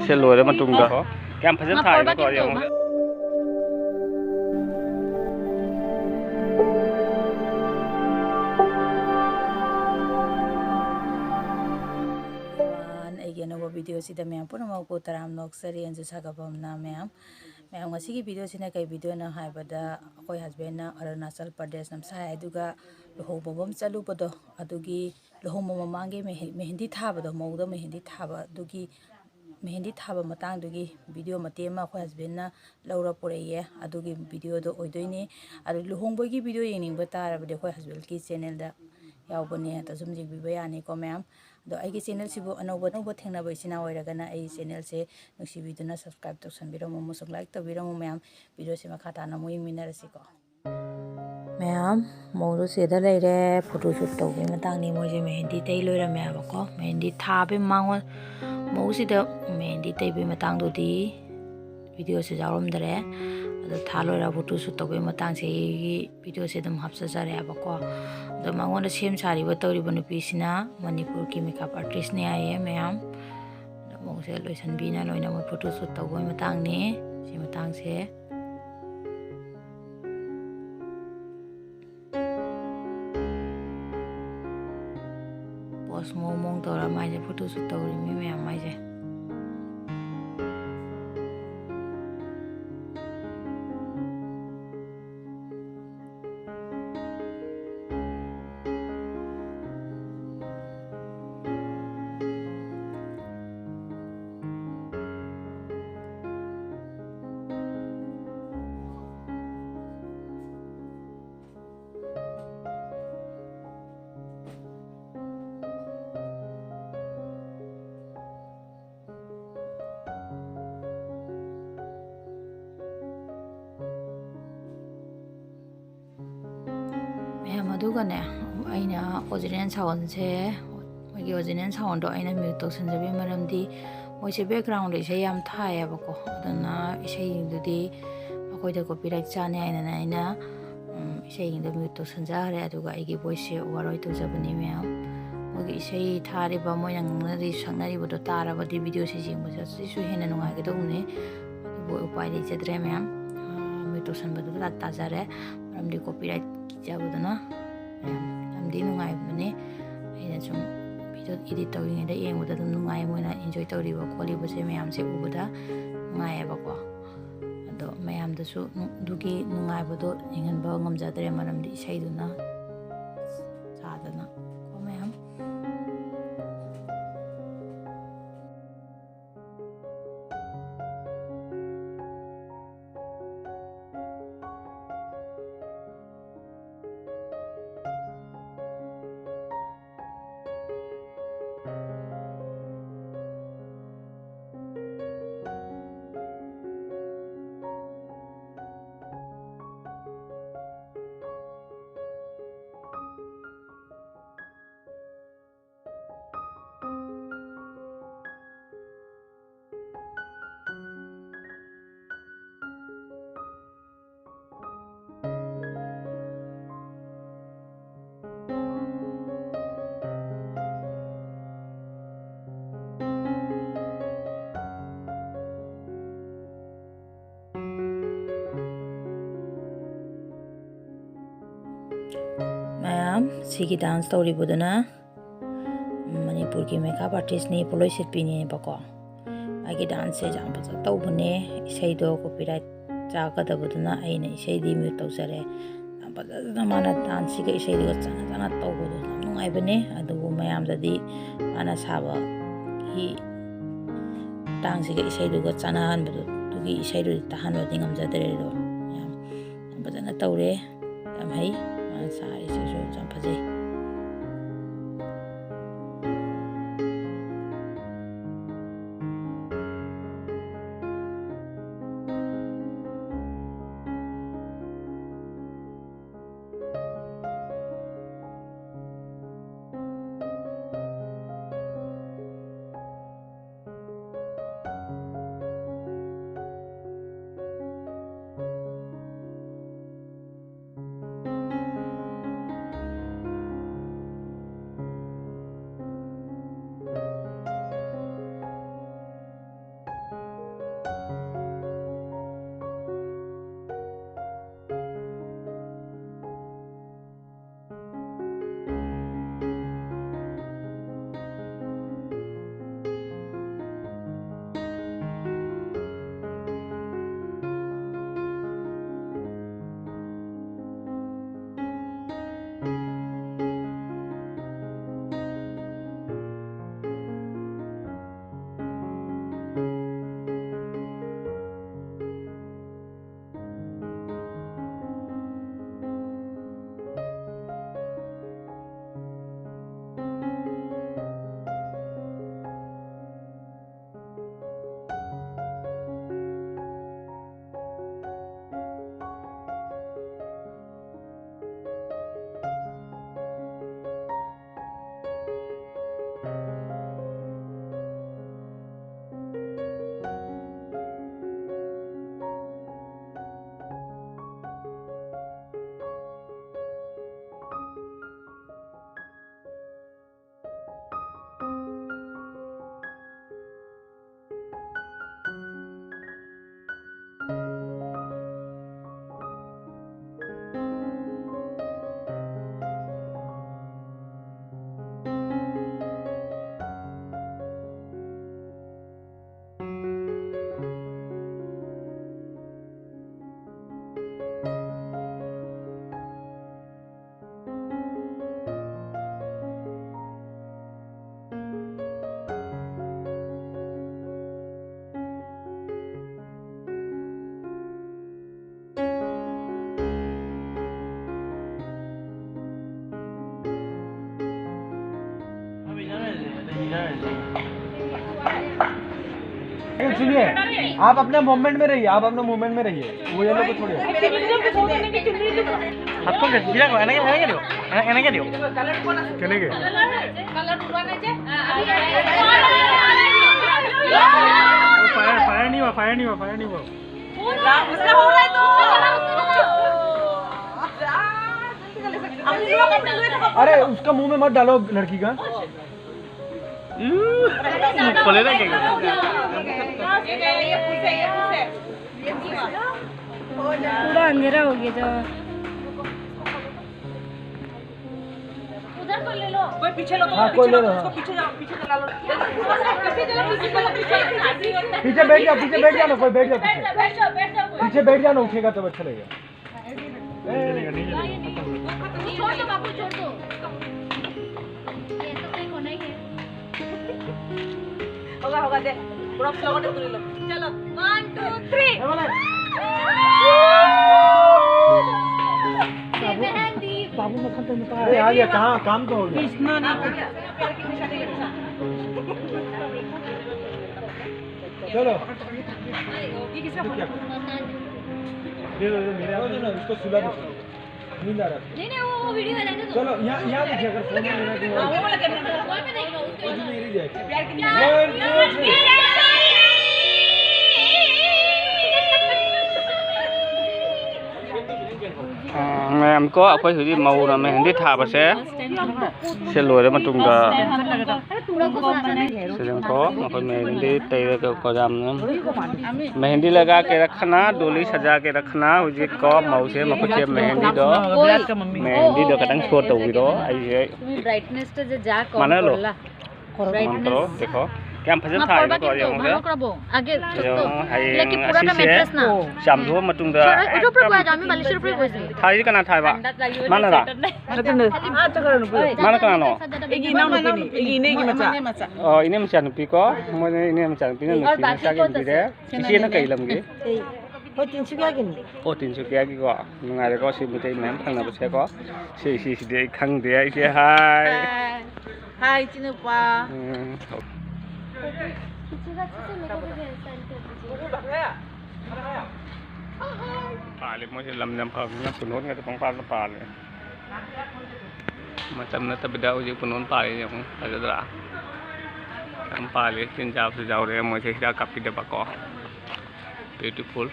ꯁꯦ ꯂꯣꯏꯔ ꯃꯇꯨꯡꯗ ꯀꯌꯥꯝ ꯐꯖꯅ ꯊꯥꯏꯕꯀꯣ ꯌꯦꯡꯉꯣ ꯑꯩꯒꯤ ꯑꯅꯧꯕ ꯚꯤꯗꯤꯑꯣꯁꯤꯗ ꯃꯌꯥꯝ ꯄꯨꯝꯅꯃꯛꯄꯨ ꯇꯔꯥꯝꯅ ꯑꯣꯛꯆꯔꯤ ꯑꯟꯖꯨ ꯁꯥꯒꯕꯝꯅ ꯃꯌꯥꯝ ꯉꯁꯤꯒꯤ ꯚꯤꯗꯤꯑꯣꯁꯤꯅ ꯀꯩ ꯚꯤꯗꯤꯑꯣꯅꯣ ꯍꯥꯏꯕꯗ ꯑꯩꯈꯣꯏ ꯍꯁꯕꯦꯟꯅ ꯑꯔꯨꯅꯥꯆꯜ ꯄ꯭ꯔꯗꯦꯁ ꯅꯝꯁꯥꯏ ꯑꯗꯨꯒ ꯂꯨꯍꯣꯡꯕ ꯆꯠꯂꯨꯕꯗꯣ ꯑꯗꯨꯒꯤ ꯂꯨꯍꯣꯡꯕ ꯃꯃꯥꯡꯒꯤ ꯃꯦꯍꯦꯟꯗꯤ ꯊꯥꯕꯗꯣ ꯃꯧꯗ ꯃꯦꯍꯦꯟꯗꯤ ꯊꯥꯕ ꯑꯗꯨꯒꯤ ꯃꯦꯍꯦꯟꯗꯤ ꯊꯥꯕ ꯃꯇꯥꯡꯗꯨꯒꯤ ꯚꯤꯗꯤꯑꯣ ꯃꯇꯦꯛ ꯑꯃ ꯑꯩꯈꯣꯏ ꯍꯁꯕꯦꯟꯅ ꯂꯧꯔ ꯄꯨꯔꯛꯏꯌꯦ ꯑꯗꯨꯒꯤ ꯚꯤꯗꯤꯑꯣꯗꯣ ꯑꯣꯏꯗꯣꯏꯅꯤ ꯑꯗꯨ ꯂꯨꯍꯣꯡꯕꯒꯤ ꯚꯤꯗꯤꯑꯣ ꯌꯦꯡꯅꯤꯡꯕ ꯇꯥꯔꯕꯗꯤ ꯑꯩꯈꯣꯏ ꯍꯁꯕꯦꯟꯒꯤ ꯆꯦꯅꯦꯜꯗ ꯌꯥꯎꯕꯅꯦ ꯑꯗꯣ ꯁꯨꯝ ꯌꯦꯡꯕꯤꯕ ꯌꯥꯅꯤꯀꯣ ꯃꯌꯥꯝ ꯑꯗꯣ ꯑꯩꯒꯤ ꯆꯦꯅꯦꯜꯁꯤꯕꯨ ꯑꯅꯧꯕ ꯊꯦꯡꯅꯕ ꯏꯆꯤꯟ ꯑꯣꯏꯔꯒꯅ ꯑꯩ ꯆꯦꯅꯦꯜꯁꯦ ꯅꯨꯡꯁꯤꯕꯤꯗꯨꯅ ꯁꯕꯁꯀ꯭ꯔꯥꯏꯕ ꯇꯧꯁꯟꯕꯤꯔꯝꯃꯨ ꯑꯃꯁꯨꯡ ꯂꯥꯏꯛ ꯇꯧꯕꯤꯔꯝꯃꯨ ꯃꯌꯥꯝ ꯚꯤꯗꯤꯑꯣꯁꯦ ꯃꯈꯥ ꯇꯥꯅ ꯑꯃꯨꯛ ꯌꯦꯡꯃꯤꯟꯅꯔꯁꯤꯀꯣ ꯃꯌꯥꯝ ꯃꯧꯗꯨ ꯁꯤꯗ ꯂꯩꯔꯦ ꯐꯣꯇꯣ ꯁꯨꯠ ꯇꯧꯕꯒꯤ ꯃꯇꯥꯡꯅꯤ ꯃꯣꯏꯁꯦ ꯃꯦꯍꯦꯟꯗꯤ ꯇꯩ ꯂꯣꯏꯔꯝꯃꯦꯕꯀꯣ ꯃꯦꯍꯦꯟꯗꯤ ꯊꯥꯕꯒꯤ ꯃꯉꯣꯟ ꯃꯧꯁꯤꯗ ꯃꯦꯍꯦꯟꯗꯤ ꯇꯩꯕꯒꯤ ꯃꯇꯥꯡꯗꯨꯗꯤ ꯚꯤꯗꯤꯑꯣꯁꯦ ꯌꯥꯎꯔꯝꯗꯔꯦ ꯑꯗꯣ ꯊꯥ ꯂꯣꯏꯔ ꯐꯣꯇꯣ ꯁꯨꯠ ꯇꯧꯕꯒꯤ ꯃꯇꯥꯡꯁꯤꯒꯤ ꯚꯤꯗꯤꯑꯣꯁꯦ ꯑꯗꯨꯝ ꯍꯥꯞꯆꯖꯔꯦꯕꯀꯣ ꯑꯗꯣ ꯃꯉꯣꯟꯗ ꯁꯦꯝ ꯁꯥꯔꯤꯕ ꯇꯧꯔꯤꯕ ꯅꯨꯄꯤꯁꯤꯅ ꯃꯅꯤꯄꯨꯔꯒꯤ ꯃꯦꯀꯞ ꯑꯥꯔꯇꯤꯁꯅꯦ ꯍꯥꯏꯌꯦ ꯃꯌꯥꯝ ꯃꯧꯁꯦ ꯂꯣꯏꯁꯟꯕꯤꯅ ꯂꯣꯏꯅꯃꯛ ꯐꯣꯇꯣ ꯁꯨꯠ ꯇꯧꯕꯒꯤ ꯃꯇꯥꯡꯅꯤ ꯁꯤ ꯃꯇꯥꯡꯁꯦ ꯄꯣꯁ ꯃꯑꯣꯡ ꯇꯧꯔ ꯃꯥꯏꯁꯦ ꯐꯣꯇꯣ ꯁꯨꯠ ꯇꯧꯔꯤ ꯃꯤ ꯃꯌꯥꯝ ꯃꯥꯏꯁꯦ ꯃꯌꯥꯝ ꯑꯗꯨꯒꯅꯦ ꯑꯩꯅ ꯑꯣꯔꯤꯖꯤꯅꯦꯜ ꯁꯥꯎꯟꯁꯦ ꯃꯣꯏꯒꯤ ꯑꯣꯔꯤꯖꯤꯅꯦꯜ ꯁꯥꯎꯟꯗꯣ ꯑꯩꯅ ꯃ꯭ꯌꯨꯠ ꯇꯧꯁꯟꯖꯕꯒꯤ ꯃꯔꯝꯗꯤ ꯃꯣꯏꯁꯦ ꯕꯦꯛꯒ꯭ꯔꯥꯎꯟꯗ ꯏꯁꯩ ꯌꯥꯝ ꯊꯥꯏꯌꯦꯕꯀꯣ ꯑꯗꯨꯅ ꯏꯁꯩꯗꯨꯗꯤ ꯑꯩꯈꯣꯏꯗ ꯀꯣꯄꯤꯔꯥꯏꯠ ꯆꯥꯅꯤ ꯍꯥꯏꯗꯅ ꯑꯩꯅ ꯏꯁꯩꯗꯣ ꯃ꯭ꯌꯨꯠ ꯇꯧꯁꯟꯖꯈ꯭ꯔꯦ ꯑꯗꯨꯒ ꯑꯩꯒꯤ ꯚꯣꯏꯁꯁꯦ ꯑꯣꯚꯔ ꯑꯣꯏ ꯇꯧꯖꯕꯅꯤ ꯃꯌꯥꯝ ꯃꯣꯏꯒꯤ ꯏꯁꯩ ꯊꯥꯔꯤꯕ ꯃꯣꯏꯅ ꯁꯛꯅꯔꯤꯕꯗꯣ ꯇꯥꯔꯕꯗꯤ ꯚꯤꯗꯤꯑꯣꯁꯦ ꯌꯦꯡꯕ ꯆꯠꯁꯤꯁꯨ ꯍꯦꯟꯅ ꯅꯨꯡꯉꯥꯏꯒꯗꯧꯕꯅꯤ ꯑꯗꯨꯕꯨ ꯎꯄꯥꯏ ꯂꯩꯖꯗ꯭ꯔꯦ ꯃꯌꯥꯝ ꯃ꯭ꯌꯨꯠ ꯇꯧꯁꯟꯕꯗꯨꯗ ꯇꯥꯖꯔꯦ ꯃꯔꯝꯗꯤ ꯀꯣꯄꯤꯔꯥꯏꯠ ꯀꯤꯖꯕꯗꯨꯅ ꯌꯥꯝꯗꯤ ꯅꯨꯡꯉꯥꯏꯕꯅꯤ ꯑꯩꯅ ꯁꯨꯝ ꯚꯤꯗꯤꯑꯣ ꯏꯗꯤꯠ ꯇꯧꯔꯤꯉꯩꯗ ꯌꯦꯡꯕꯗ ꯑꯗꯨꯝ ꯅꯨꯡꯉꯥꯏ ꯃꯣꯏꯅ ꯏꯟꯖꯣꯏ ꯇꯧꯔꯤꯕ ꯈꯣꯠꯂꯤꯕꯁꯦ ꯃꯌꯥꯝꯁꯦ ꯎꯕꯗ ꯅꯨꯡꯉꯥꯏꯌꯦꯕꯀꯣ ꯑꯗꯣ ꯃꯌꯥꯝꯗꯁꯨ ꯑꯗꯨꯒꯤ ꯅꯨꯡꯉꯥꯏꯕꯗꯣ ꯌꯦꯡꯍꯟꯕ ꯉꯝꯖꯗ꯭ꯔꯦ ꯃꯔꯝꯗꯤ ꯏꯁꯩꯗꯨꯅ ꯁꯥꯗꯅ ꯀꯣ ꯃꯌꯥꯝ ꯃꯌꯥꯝ ꯁꯤꯒꯤ ꯗꯥꯟꯁ ꯇꯧꯔꯤꯕꯗꯨꯅ ꯃꯅꯤꯄꯨꯔꯒꯤ ꯃꯦꯀꯞ ꯑꯥꯔꯇꯤꯁꯅꯤ ꯄꯣꯠꯂꯣꯏ ꯁꯦꯠꯄꯤꯅꯦꯕꯀꯣ ꯃꯥꯒꯤ ꯗꯥꯟꯁꯁꯦ ꯌꯥꯝ ꯐꯖꯅ ꯇꯧꯕꯅꯦ ꯏꯁꯩꯗꯣ ꯀꯣꯄꯤꯔꯥꯏꯠ ꯆꯥꯒꯗꯕꯗꯨꯅ ꯑꯩꯅ ꯏꯁꯩꯗꯤ ꯃ꯭ꯌꯨꯠ ꯇꯧꯖꯔꯦ ꯌꯥꯝ ꯐꯖꯅ ꯃꯥꯅ ꯗꯥꯟꯁꯁꯤꯒ ꯏꯁꯩꯗꯨꯒ ꯆꯥꯟꯅ ꯇꯧꯕꯗꯣ ꯌꯥꯝ ꯅꯨꯡꯉꯥꯏꯕꯅꯦ ꯑꯗꯨꯕꯨ ꯃꯌꯥꯝꯗꯗꯤ ꯃꯥꯅ ꯁꯥꯕꯒꯤ ꯃꯇꯥꯡꯁꯤꯒ ꯏꯁꯩꯗꯨꯒ ꯆꯥꯟꯅꯍꯟꯕꯗꯣ ꯑꯗꯨꯒꯤ ꯏꯁꯩꯗꯨꯗꯤ ꯇꯥꯍꯟꯕꯗꯤ ꯉꯝꯖꯗ꯭ꯔꯦ ꯑꯗꯣ ꯌꯥꯝ ꯐꯖꯅ ꯇꯧꯔꯦ ꯌꯥꯝ ꯍꯩ ꯃꯥꯅ ꯁꯥꯔꯤꯁꯤꯁꯨ ꯌꯥꯝ ꯐꯖꯩ सुनिए, आप अपने मोमेंट में रहिए, आप अपने मोमेंट में रहिए, वो ये लोग को छोड़िए। आपको क्या को एने के दियो एने के दियो कहने के फायर नहीं हुआ अरे उसका मुंह में मत डालो लड़की का खोले ना क्या पूरा अंधेरा हो गया जो उधर को ले लो कोई पीछे लो हाँ कोई ले लो पीछे जाओ पीछे चला लो पीछे बैठ जाओ ना कोई बैठ जाओ पीछे बैठ जाओ ना उठेगा तो अच्छा लगेगा छोड़ दो बापू छोड़ दो ये तो कहीं होना ही है होगा दे पूरा फ्लोर पे तुरी लो चलो 1 2 3 बाबू मक्खन तो निकाल अरे आ गया कहाँ काम तो हो गया कृष्णा ना चलो ये किसका दे दो मेरे आओ ना उसको सुला दो नींद आ रहा नहीं वो वीडियो है ना चलो यहाँ देखिए अगर फोन में लेना तो वो वाला कैमरा वहां पे देख लो उसको मेरी जाए प्यार की मैम को अखोई हुई मऊ ना मेहंदी थाबा से लोरे मतुंगा सेजन को अखोई मेहंदी तैयार के कोजाम ने मेहंदी लगा के रखना डोली सजा के रखना हुई को मऊ से मकुचे मेहंदी दो कतंग छोड़ तो दो आई ब्राइटनेस तो जा को माने लो देखो क्या फजल था ये तो ये होगा आगे लेकिन पूरा का मैट्रेस ना शामदो मतुंगा इतो पर गया जामी 42 रुपए कोइसे थाई कना थाइबा मानरा माना कना नो एगी नाउ नुपी एगी ने की मचा इने मचा नुपी को मोने इने मचा नुपी ने नुपी मचा के बिदे किसी ने कई लमगे हो 300 क्या गिन ओ 300 क्या की को नुंगारे को सि मिते मैम थांना बसे को सि दे खंग दे इसे हाय हाय चिनुपा पाले मुझे लम्बा भागना पुनोन का तो पंपाल पाले मतलब न तब दाव जो पुनोन पाले जो अजरा हम पाले तीन जाव से जाव रहे मुझे हिरा कापी दे बको ब्यूटीफुल